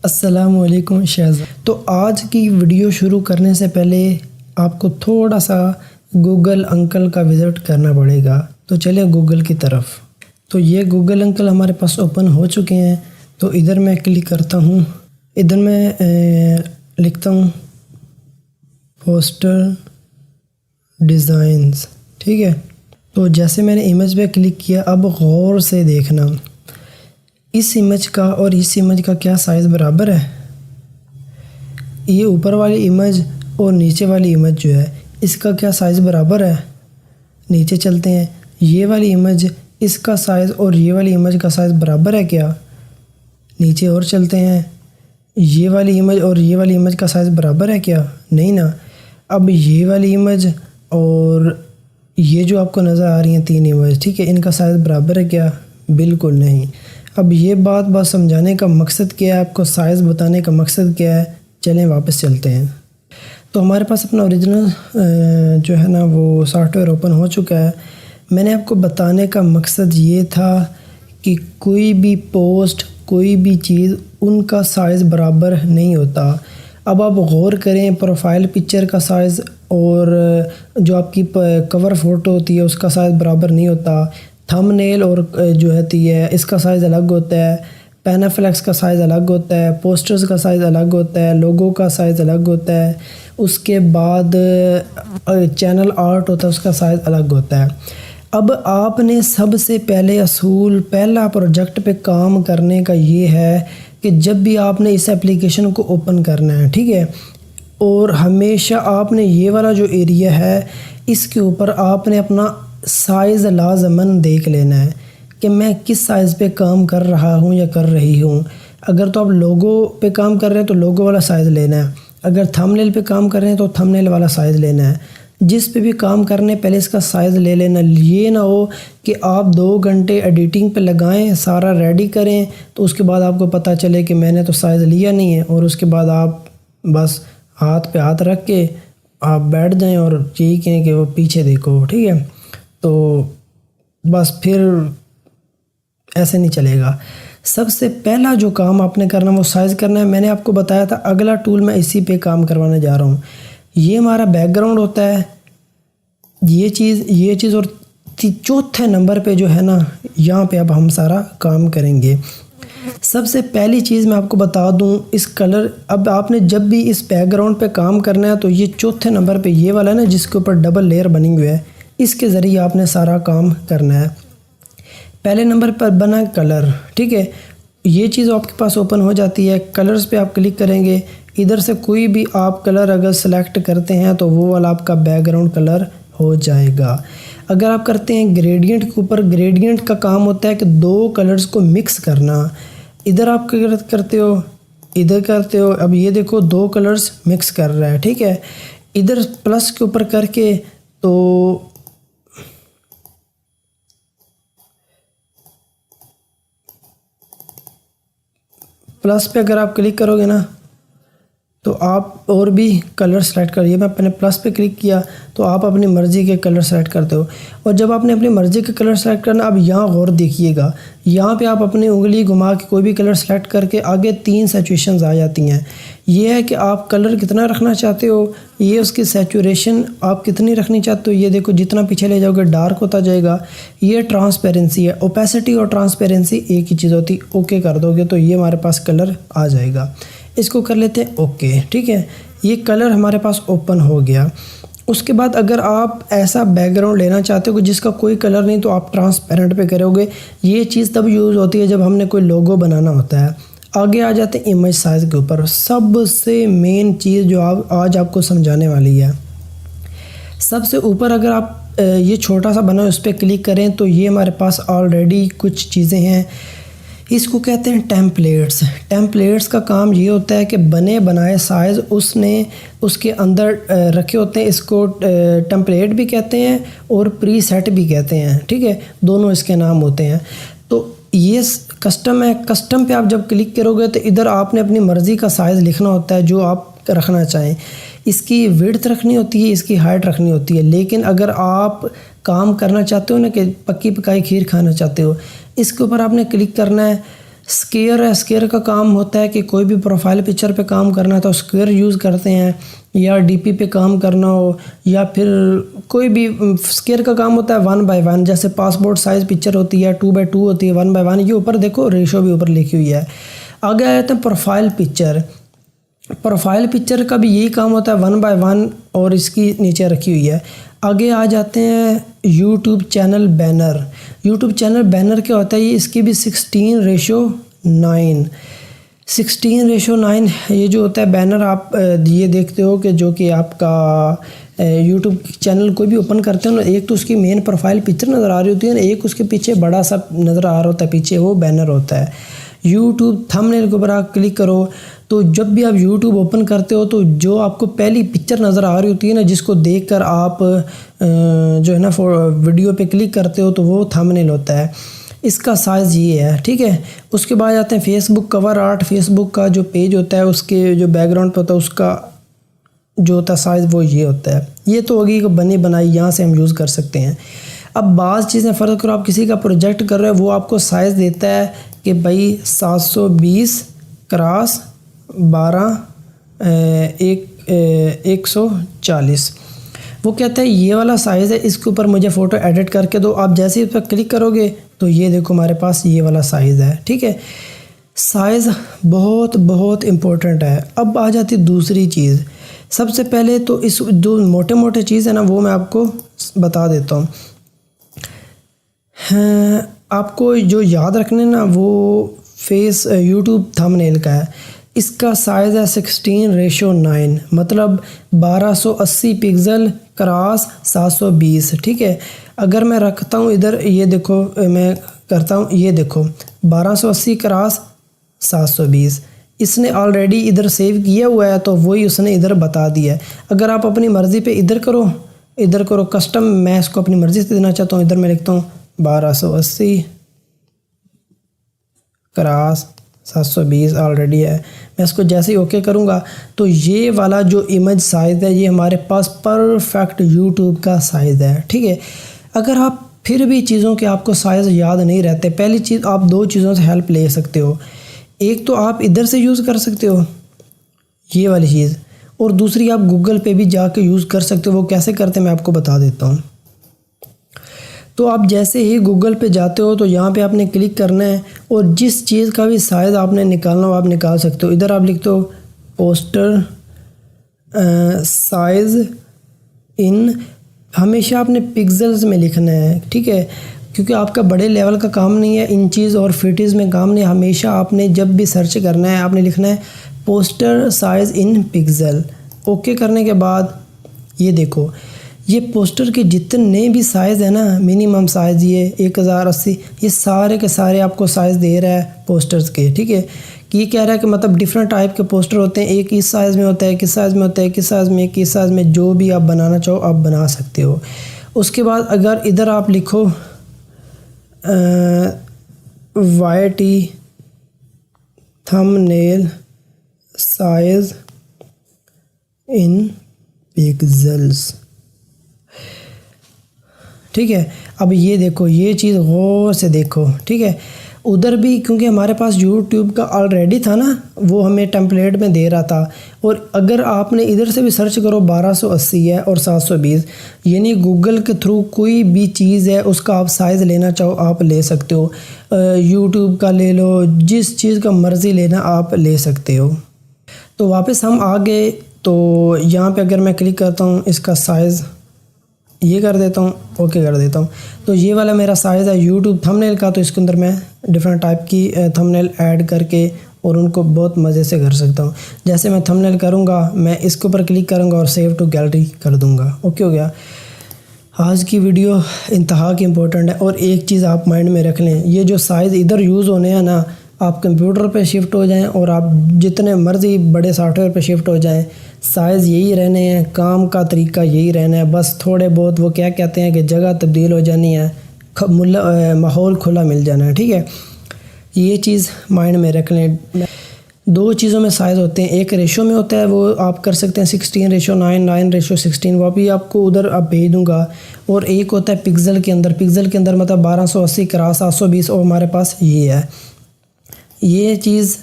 السلام علیکم شہزاد۔ تو آج کی ویڈیو شروع کرنے سے پہلے آپ کو تھوڑا سا گوگل انکل کا وزٹ کرنا پڑے گا، تو چلیں گوگل کی طرف۔ تو یہ گوگل انکل ہمارے پاس اوپن ہو چکے ہیں، تو ادھر میں کلک کرتا ہوں، ادھر میں لکھتا ہوں پوسٹر ڈیزائنز، ٹھیک ہے۔ تو جیسے میں نے امیج پہ کلک کیا، اب غور سے دیکھنا اس امیج کا اور اس امیج کا کیا سائز برابر ہے۔ یہ اوپر والی امیج اور نیچے والی امیج جو ہے اس کا کیا سائز برابر ہے۔ نیچے چلتے ہیں، یہ والی امیج اس کا سائز اور یہ والی امیج کا سائز برابر ہے کیا۔ نیچے اور چلتے ہیں، یہ والی امیج اور یہ والی امیج کا سائز برابر ہے کیا، نہیں نا۔ اب یہ والی امیج اور یہ جو آپ کو نظر آ رہی ہیں تین امیج، ٹھیک ہے، ان کا سائز برابر ہے کیا، بالکل نہیں۔ اب یہ بات سمجھانے کا مقصد کیا ہے، آپ کو سائز بتانے کا مقصد کیا ہے، چلیں واپس چلتے ہیں۔ تو ہمارے پاس اپنا اوریجنل جو ہے نا وہ سافٹ ویئر اوپن ہو چکا ہے۔ میں نے آپ کو بتانے کا مقصد یہ تھا کہ کوئی بھی پوسٹ، کوئی بھی چیز ان کا سائز برابر نہیں ہوتا۔ اب آپ غور کریں، پروفائل پکچر کا سائز اور جو آپ کی کور فوٹو ہوتی ہے اس کا سائز برابر نہیں ہوتا۔ تھم نیل اور جو ہوتی ہے اس کا سائز الگ ہوتا ہے، پینافلیکس کا سائز الگ ہوتا ہے، پوسٹرز کا سائز الگ ہوتا ہے، لوگو کا سائز الگ ہوتا ہے، اس کے بعد چینل آرٹ ہوتا ہے اس کا سائز الگ ہوتا ہے۔ اب آپ نے سب سے پہلے اصول، پہلا پروجیکٹ پہ کام کرنے کا یہ ہے کہ جب بھی آپ نے اس اپلیکیشن کو اوپن کرنا ہے، ٹھیک ہے، اور ہمیشہ آپ نے یہ والا جو ایریا ہے اس کے اوپر آپ نے اپنا سائز لازماً دیکھ لینا ہے کہ میں کس سائز پہ کام کر رہا ہوں یا کر رہی ہوں۔ اگر تو آپ لوگو پہ کام کر رہے ہیں تو لوگو والا سائز لینا ہے، اگر تھم نیل پہ کام کر رہے ہیں تو تھم نیل والا سائز لینا ہے۔ جس پہ بھی کام کرنے پہلے اس کا سائز لے لینا، یہ نہ ہو کہ آپ 2 گھنٹے ایڈیٹنگ پہ لگائیں، سارا ریڈی کریں، تو اس کے بعد آپ کو پتہ چلے کہ میں نے تو سائز لیا نہیں ہے، اور اس کے بعد آپ بس ہاتھ پہ ہاتھ رکھ کے آپ بیٹھ جائیں اور یہی کہیں کہ وہ پیچھے دیکھو، ٹھیک ہے۔ تو بس پھر ایسے نہیں چلے گا۔ سب سے پہلا جو کام آپ نے کرنا وہ سائز کرنا ہے۔ میں نے آپ کو بتایا تھا اگلا ٹول میں اسی پہ کام کروانے جا رہا ہوں۔ یہ ہمارا بیک گراؤنڈ ہوتا ہے، یہ چیز اور چوتھے نمبر پہ جو ہے نا یہاں پہ اب ہم سارا کام کریں گے۔ سب سے پہلی چیز میں آپ کو بتا دوں، اس کلر، اب آپ نے جب بھی اس بیک گراؤنڈ پہ کام کرنا ہے تو یہ چوتھے نمبر پہ یہ والا ہے نا جس کے اوپر ڈبل لیئر بنی ہوئی ہے، اس کے ذریعے آپ نے سارا کام کرنا ہے۔ پہلے نمبر پر بنا کلر، ٹھیک ہے، یہ چیز آپ کے پاس اوپن ہو جاتی ہے۔ کلرز پہ آپ کلک کریں گے، ادھر سے کوئی بھی آپ کلر اگر سلیکٹ کرتے ہیں تو وہ والا آپ کا بیک گراؤنڈ کلر ہو جائے گا۔ اگر آپ کرتے ہیں گریڈینٹ کے اوپر، گریڈینٹ کا کام ہوتا ہے کہ 2 کلرز کو مکس کرنا۔ ادھر آپ کیا کرتے ہو، ادھر کرتے ہو، اب یہ دیکھو 2 کلرز مکس کر رہا ہے، ٹھیک ہے۔ ادھر پلس کے اوپر کر کے تو پلس پہ اگر آپ کلک کرو گے نا تو آپ اور بھی کلر سلیکٹ کریے۔ میں اپنے پلس پہ کلک کیا تو آپ اپنی مرضی کے کلر سلیکٹ کرتے ہو، اور جب آپ نے اپنی مرضی کے کلر سلیکٹ کرنا، اب یہاں غور دیکھیے گا، یہاں پہ آپ اپنی انگلی گھما کے کوئی بھی کلر سلیکٹ کر کے آگے 3 سیچویشنز آ جاتی ہیں۔ یہ ہے کہ آپ کلر کتنا رکھنا چاہتے ہو، یہ اس کی سیچوریشن آپ کتنی رکھنی چاہتے ہو، یہ دیکھو جتنا پیچھے لے جاؤ گے ڈارک ہوتا جائے گا۔ یہ ٹرانسپیرنسی ہے، اوپیسٹی اور ٹرانسپیرنسی ایک ہی چیز ہوتی، اوکے کر دو گے تو یہ ہمارے پاس کلر آ جائے گا۔ اس کو کر لیتے ہیں اوکے، ٹھیک ہے، یہ کلر ہمارے پاس اوپن ہو گیا۔ اس کے بعد اگر آپ ایسا بیک گراؤنڈ لینا چاہتے ہو کہ جس کا کوئی کلر نہیں تو آپ ٹرانسپیرنٹ پہ کرو گے۔ یہ چیز تب یوز ہوتی ہے جب ہم نے کوئی لوگو بنانا ہوتا ہے۔ آگے آ جاتے ہیں امیج سائز کے اوپر، سب سے مین چیز جو آج آپ کو سمجھانے والی ہے۔ سب سے اوپر اگر آپ یہ چھوٹا سا بنا اس پہ کلک کریں تو یہ ہمارے پاس آلریڈی کچھ چیزیں ہیں، اس کو کہتے ہیں ٹیمپلیٹس۔ ٹیمپلیٹس کا کام یہ ہوتا ہے کہ بنے بنائے سائز اس نے اس کے اندر رکھے ہوتے ہیں، اس کو ٹیمپلیٹ بھی کہتے ہیں اور پری سیٹ بھی کہتے ہیں، ٹھیک ہے، دونوں اس کے نام ہوتے ہیں۔ تو یہ کسٹم ہے، کسٹم پہ آپ جب کلک کرو گے تو ادھر آپ نے اپنی مرضی کا سائز لکھنا ہوتا ہے جو آپ رکھنا چاہیں۔ اس کی وڈتھ رکھنی ہوتی ہے، اس کی ہائٹ رکھنی ہوتی ہے، لیکن اگر آپ کام کرنا چاہتے ہو نا کہ پکی پکائی کھیر کھانا چاہتے ہو، اس کے اوپر آپ نے کلک کرنا ہے، اسکیئر ہے، اسکیئر کا کام ہوتا ہے کہ کوئی بھی پروفائل پکچر پہ کام کرنا ہے تو اسکیئر یوز کرتے ہیں، یا ڈی پی پہ کام کرنا ہو، یا پھر کوئی بھی اسکیئر کا کام ہوتا ہے 1:1، جیسے پاسپورٹ سائز پکچر ہوتی ہے 2:2 ہوتی ہے 1:1، یہ اوپر دیکھو ریشو بھی اوپر لکھی ہوئی ہے۔ آگے آتے ہیں پروفائل پکچر۔ پروفائل پکچر کا بھی یہی کام ہوتا ہے 1:1 اور اس کی نیچے رکھی ہوئی ہے۔ آگے آ جاتے ہیں YouTube channel banner. YouTube channel banner کیا ہوتا ہے؟ یہ اس کی بھی 16:9 16:9 یہ جو ہوتا ہے بینر، آپ یہ دیکھتے ہو کہ جو کہ آپ کا یوٹیوب چینل کوئی بھی اوپن کرتے ہیں نا، ایک تو اس کی مین پروفائل پکچر نظر آ رہی ہوتی ہے نا، ایک اس کے پیچھے بڑا سا نظر آ رہا ہوتا ہے پیچھے، وہ بینر ہوتا ہے۔ یوٹیوب تھم نیل کے اوپر آپ کلک کرو تو جب بھی آپ یوٹیوب اوپن کرتے ہو تو جو آپ کو پہلی پکچر نظر آ رہی ہوتی ہے نا، جس کو دیکھ کر آپ جو ہے نا ویڈیو پہ کلک کرتے ہو، تو وہ تھم نیل ہوتا ہے۔ اس کا سائز یہ ہے، ٹھیک ہے۔ اس کے بعد آتے ہیں فیس بک کور آرٹ۔ فیس بک کا جو پیج ہوتا ہے اس کے جو بیک گراؤنڈ پہ ہوتا ہے اس کا جو ہوتا ہے سائز وہ یہ ہوتا ہے۔ یہ تو ہوگی بنی بنائی، یہاں سے ہم یوز کر سکتے ہیں۔ اب بعض چیزیں فرض کرو آپ کسی کا پروجیکٹ کر رہے ہو، وہ آپ کو سائز دیتا ہے کہ بھائی 720x12 140۔ وہ کہتا ہے یہ والا سائز ہے، اس کے اوپر مجھے فوٹو ایڈٹ کر کے دو۔ آپ جیسے ہی اس پر کلک کرو گے تو یہ دیکھو ہمارے پاس یہ والا سائز ہے، ٹھیک ہے۔ سائز بہت بہت امپورٹنٹ ہے۔ اب آ جاتی دوسری چیز۔ سب سے پہلے تو اس جو موٹے موٹے چیز ہے نا وہ میں آپ کو بتا دیتا ہوں۔ آپ کو جو یاد رکھنے نا وہ فیس یوٹیوب تھم نیل کا ہے۔ اس کا سائز ہے 16:9، مطلب 1280 پکسل کراس 720، ٹھیک ہے۔ اگر میں رکھتا ہوں ادھر، یہ دیکھو میں کرتا ہوں، یہ دیکھو 1280 کراس 720، اس نے آلریڈی ادھر سیو کیا ہوا ہے تو وہی اس نے ادھر بتا دیا ہے۔ اگر آپ اپنی مرضی پہ ادھر کرو کسٹم، میں اس کو اپنی مرضی سے دینا چاہتا ہوں، ادھر میں لکھتا ہوں 1280 کراس 720 آلریڈی ہے۔ میں اس کو جیسے ہی اوکے کروں گا تو یہ والا جو امیج سائز ہے یہ ہمارے پاس پرفیکٹ یوٹیوب کا سائز ہے، ٹھیک ہے۔ اگر آپ پھر بھی چیزوں کے آپ کو سائز یاد نہیں رہتے، پہلی چیز آپ دو چیزوں سے ہیلپ لے سکتے ہو۔ ایک تو آپ ادھر سے یوز کر سکتے ہو یہ والی چیز، اور دوسری آپ گوگل پہ بھی جا کے یوز کر سکتے ہو۔ وہ کیسے کرتے ہیں میں آپ کو بتا دیتا ہوں۔ تو آپ جیسے ہی گوگل پہ جاتے ہو تو یہاں پہ آپ نے کلک کرنا ہے، اور جس چیز کا بھی سائز آپ نے نکالنا ہو آپ نکال سکتے ہو۔ ادھر آپ لکھتے ہو پوسٹر سائز ان، ہمیشہ آپ نے پکسلز میں لکھنا ہے، ٹھیک ہے، کیونکہ آپ کا بڑے لیول کا کام نہیں ہے، انچیز اور فیٹیز میں کام نہیں ہے۔ ہمیشہ آپ نے جب بھی سرچ کرنا ہے آپ نے لکھنا ہے پوسٹر سائز ان پکسل۔ اوکے کرنے کے بعد یہ دیکھو، یہ پوسٹر کے جتنے بھی سائز ہیں نا، منیمم سائز یہ 1080، یہ سارے کے سارے آپ کو سائز دے رہا ہے پوسٹرز کے، ٹھیک ہے۔ کہ یہ کہہ رہا ہے کہ مطلب ڈیفرنٹ ٹائپ کے پوسٹر ہوتے ہیں، ایک اس سائز میں ہوتا ہے، ایک اس سائز میں ہوتا ہے، ایک اس سائز میں، ایک اس سائز میں، جو بھی آپ بنانا چاہو آپ بنا سکتے ہو۔ اس کے بعد اگر ادھر آپ لکھو YT تھم نیل سائز ان پکسلز، ٹھیک ہے۔ اب یہ دیکھو، یہ چیز غور سے دیکھو، ٹھیک ہے۔ ادھر بھی کیونکہ ہمارے پاس یوٹیوب کا آلریڈی تھا نا، وہ ہمیں ٹیمپلیٹ میں دے رہا تھا، اور اگر آپ نے ادھر سے بھی سرچ کرو 1280 ہے اور 720، یعنی گوگل کے تھرو کوئی بھی چیز ہے اس کا آپ سائز لینا چاہو آپ لے سکتے ہو۔ یوٹیوب کا لے لو، جس چیز کا مرضی لینا آپ لے سکتے ہو۔ تو واپس ہم آ گئے، تو یہاں پہ اگر میں کلک کرتا ہوں اس کا سائز یہ کر دیتا ہوں، اوکے کر دیتا ہوں، تو یہ والا میرا سائز ہے یوٹیوب تھم نیل کا۔ تو اس کے اندر میں ڈیفرنٹ ٹائپ کی تھم نیل ایڈ کر کے اور ان کو بہت مزے سے کر سکتا ہوں۔ جیسے میں تھم نیل کروں گا، میں اس کے اوپر کلک کروں گا اور سیو ٹو گیلری کر دوں گا، اوکے ہو گیا۔ آج کی ویڈیو انتہا کی امپورٹنٹ ہے، اور ایک چیز آپ مائنڈ میں رکھ لیں، یہ جو سائز ادھر یوز ہونے ہیں نا، آپ کمپیوٹر پہ شفٹ ہو جائیں اور آپ جتنے مرضی بڑے سافٹ ویئر پہ شفٹ ہو جائیں، سائز یہی رہنے ہیں، کام کا طریقہ یہی رہنا ہے، بس تھوڑے بہت وہ کیا کہتے ہیں کہ جگہ تبدیل ہو جانی ہے، ماحول کھلا مل جانا ہے، ٹھیک ہے۔ یہ چیز مائنڈ میں رکھ لیں۔ دو چیزوں میں سائز ہوتے ہیں، ایک ریشو میں ہوتا ہے، وہ آپ کر سکتے ہیں 16:9، 9:16، وہ بھی آپ کو ادھر آپ بھیج دوں گا، اور ایک ہوتا ہے پکسل کے اندر۔ پکسل کے اندر مطلب 1280 کراس 720، اور ہمارے پاس یہ ہے۔ یہ چیز